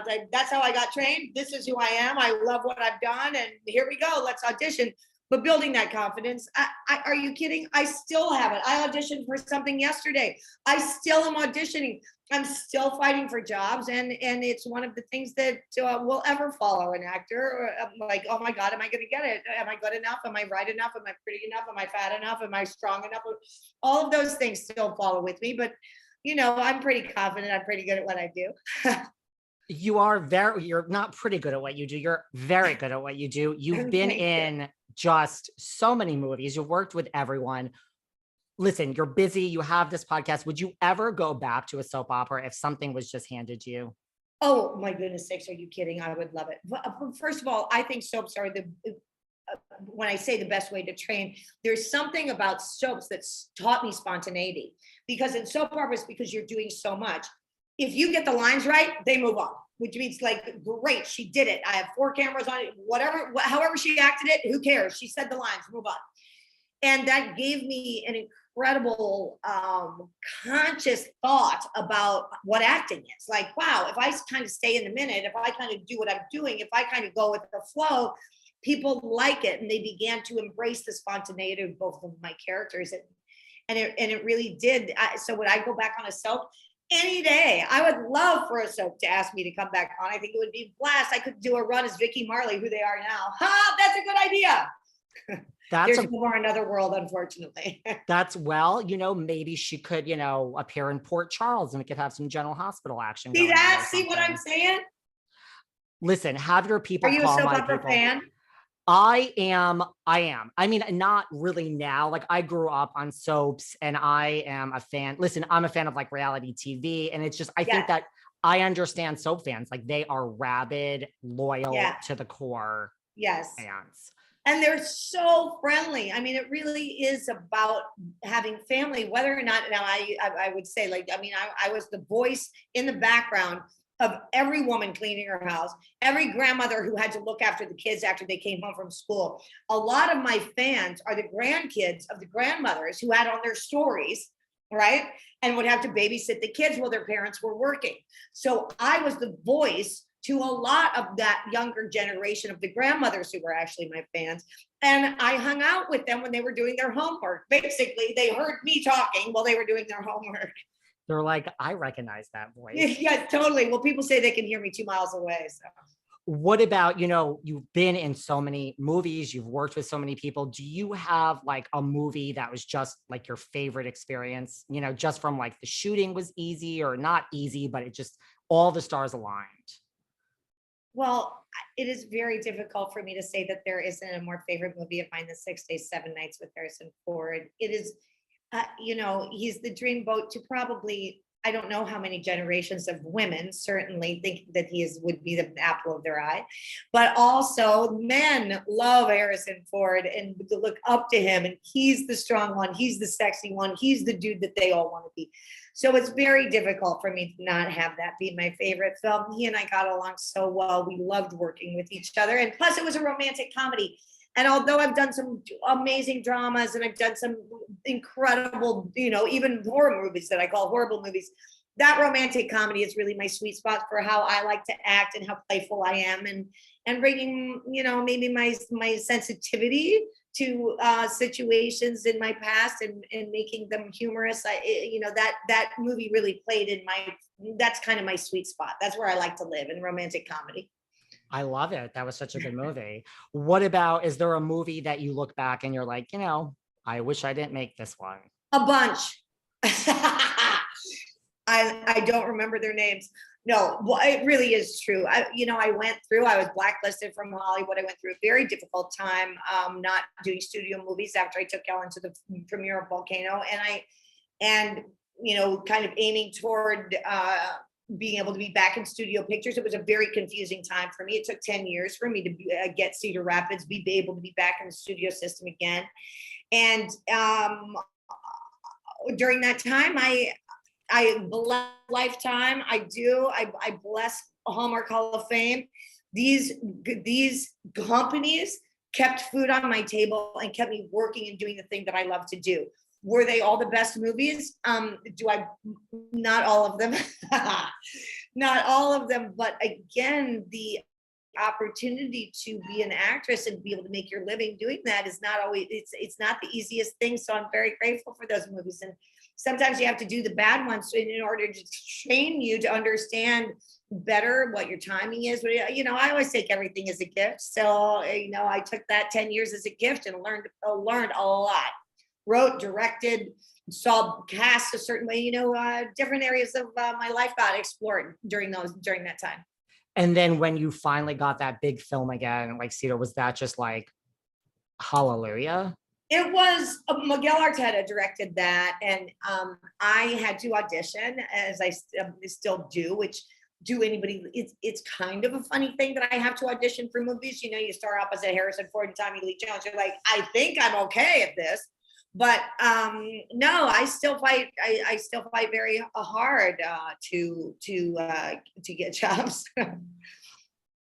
was like, that's how I got trained. This is who I am. I love what I've done. And here we go. Let's audition. But building that confidence, are you kidding? I still have it. I auditioned for something yesterday. I still am auditioning. I'm still fighting for jobs. And it's one of the things that will ever follow an actor. I'm like, oh my God, am I going to get it? Am I good enough? Am I right enough? Am I pretty enough? Am I fat enough? Am I strong enough? All of those things still follow with me. But, you know, I'm pretty confident. I'm pretty good at what I do. You're not pretty good at what you do. You're very good at what you do. You've been in just so many movies. You've worked with everyone. Listen, you're busy. You have this podcast. Would you ever go back to a soap opera if something was just handed to you? Oh my goodness sakes. Are you kidding? I would love it. First of all, I think soaps are when I say the best way to train, there's something about soaps that's taught me spontaneity, because in soap operas, because you're doing so much, if you get the lines right, they move on, which means like, great, she did it. I have 4 cameras on it, whatever, however she acted it, who cares? She said the lines, move on. And that gave me an incredible conscious thought about what acting is. Like, wow, if I kind of stay in the minute, if I kind of do what I'm doing, if I kind of go with the flow, people like it. And they began to embrace the spontaneity of both of my characters. And it really did. So would I go back on a soap? Any day. I would love for a soap to ask me to come back on. I think it would be a blast. I could do a run as Vicky Marley, who they are now. Ha, that's a good idea. There's more Another World, unfortunately. You know, maybe she could, you know, appear in Port Charles and we could have some General Hospital action. See that? See what I'm saying? Listen, have your people call my people. Are you a soap opera fan? I am. I mean, not really now. Like, I grew up on soaps and I am a fan. Listen, I'm a fan of like reality TV. And it's just, I think that I understand soap fans. Like, they are rabid, loyal to the core. Yes. Fans. And they're so friendly. I mean, it really is about having family, whether or not, now I would say, like, I mean, I was the voice in the background of every woman cleaning her house, every grandmother who had to look after the kids after they came home from school. A lot of my fans are the grandkids of the grandmothers who had on their stories, right? And would have to babysit the kids while their parents were working. So I was the voice to a lot of that younger generation of the grandmothers who were actually my fans. And I hung out with them when they were doing their homework. Basically, they heard me talking while they were doing their homework. They're like, I recognize that voice. Yeah, totally. Well, people say they can hear me 2 miles away. So. What about, you know, you've been in so many movies, you've worked with so many people. Do you have like a movie that was just like your favorite experience? You know, just from like the shooting was easy or not easy, but it just, all the stars aligned. Well, it is very difficult for me to say that there isn't a more favorite movie of mine than 6 Days, 7 Nights with Harrison Ford. It is, you know, he's the dreamboat to probably, I don't know how many generations of women certainly think that would be the apple of their eye, but also men love Harrison Ford and look up to him. And he's the strong one. He's the sexy one. He's the dude that they all want to be. So it's very difficult for me to not have that be my favorite film. He and I got along so well. We loved working with each other. And plus it was a romantic comedy. And although I've done some amazing dramas and I've done some incredible, you know, even horror movies that I call horrible movies, that romantic comedy is really my sweet spot for how I like to act and how playful I am, and bringing, you know, maybe my sensitivity to situations in my past and making them humorous. You know, that movie really played in that's kind of my sweet spot. That's where I like to live, in romantic comedy. I love it. That was such a good movie. What about, is there a movie that you look back and you're like, you know, I wish I didn't make this one? A bunch. I don't remember their names. No, well, it really is true. I was blacklisted from Hollywood. I went through a very difficult time not doing studio movies after I took Ellen to the premiere of Volcano. And you know, kind of aiming toward being able to be back in studio pictures. It was a very confusing time for me. It took 10 years for me to get Cedar Rapids, be able to be back in the studio system again. And during that time, I bless Lifetime. I bless Hallmark Hall of Fame. These companies kept food on my table and kept me working and doing the thing that I love to do. Were they all the best movies? Not all of them. not all of them, but again, the opportunity to be an actress and be able to make your living doing that is not always, it's not the easiest thing. So I'm very grateful for those movies. And sometimes you have to do the bad ones in order to train you to understand better what your timing is. You know, I always take everything as a gift. So, you know, I took that 10 years as a gift and learned a lot. Wrote, directed, saw cast a certain way, you know, different areas of my life got explored during that time. And then when you finally got that big film again, like Cedar, was that just like hallelujah? It was Miguel Arteta directed that, and I had to audition, as I still do, which it's kind of a funny thing that I have to audition for movies. You know, you start opposite Harrison Ford and Tommy Lee Jones. You're like, I think I'm okay at this. But no, I still fight. I still fight very hard to get jobs.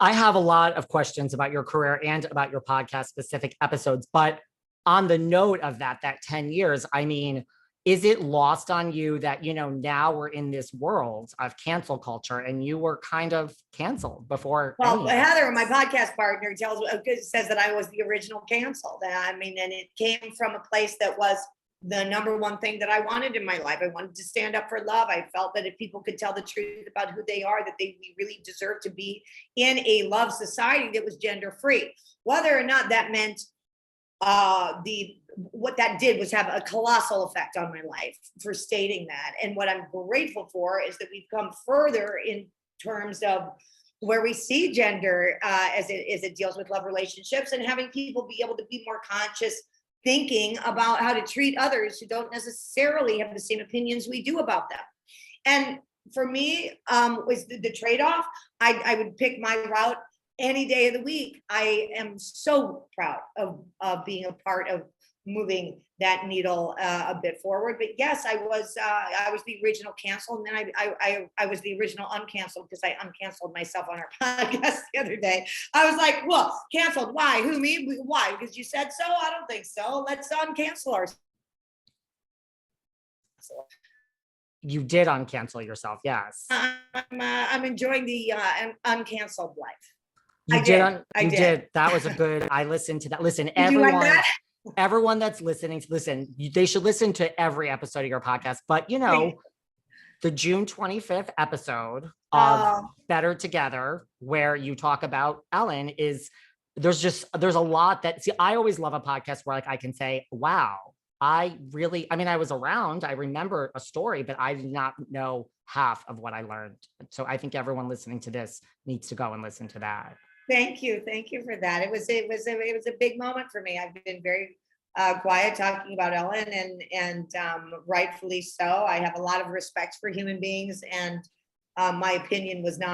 I have a lot of questions about your career and about your podcast specific episodes, but on the note of that 10 years, I mean, is it lost on you that, you know, now we're in this world of cancel culture and you were kind of canceled before? Well, Heather, my podcast partner, says that I was the original canceled. I mean, and it came from a place that was the number one thing that I wanted in my life. I wanted to stand up for love. I felt that if people could tell the truth about who they are, that we really deserve to be in a love society that was gender free. Whether or not that meant what that did was have a colossal effect on my life for stating that. And what I'm grateful for is that we've come further in terms of where we see gender as it deals with love relationships, and having people be able to be more conscious thinking about how to treat others who don't necessarily have the same opinions we do about them. And for me, was the trade-off. I would pick my route any day of the week. I am so proud of being a part of moving that needle a bit forward. But yes, I was the original cancel, and then I was the original uncanceled, because I uncanceled myself on our podcast the other day. I was like, well, canceled, why? Who, me? Why? Because you said so? I don't think so. Let's uncancel ourselves. You did uncancel yourself, yes. I'm enjoying the uncanceled life. You did. That was a good, I listened to that. Listen, everyone that's listening to listen, they should listen to every episode of your podcast. But you know, the June 25th episode of Better Together, where you talk about Ellen, there's a lot that, see, I always love a podcast where like I can say, wow, I was around, I remember a story, but I did not know half of what I learned. So I think everyone listening to this needs to go and listen to that. Thank you for that. It was a big moment for me. I've been very quiet talking about Ellen, and rightfully so. I have a lot of respect for human beings, and my opinion was not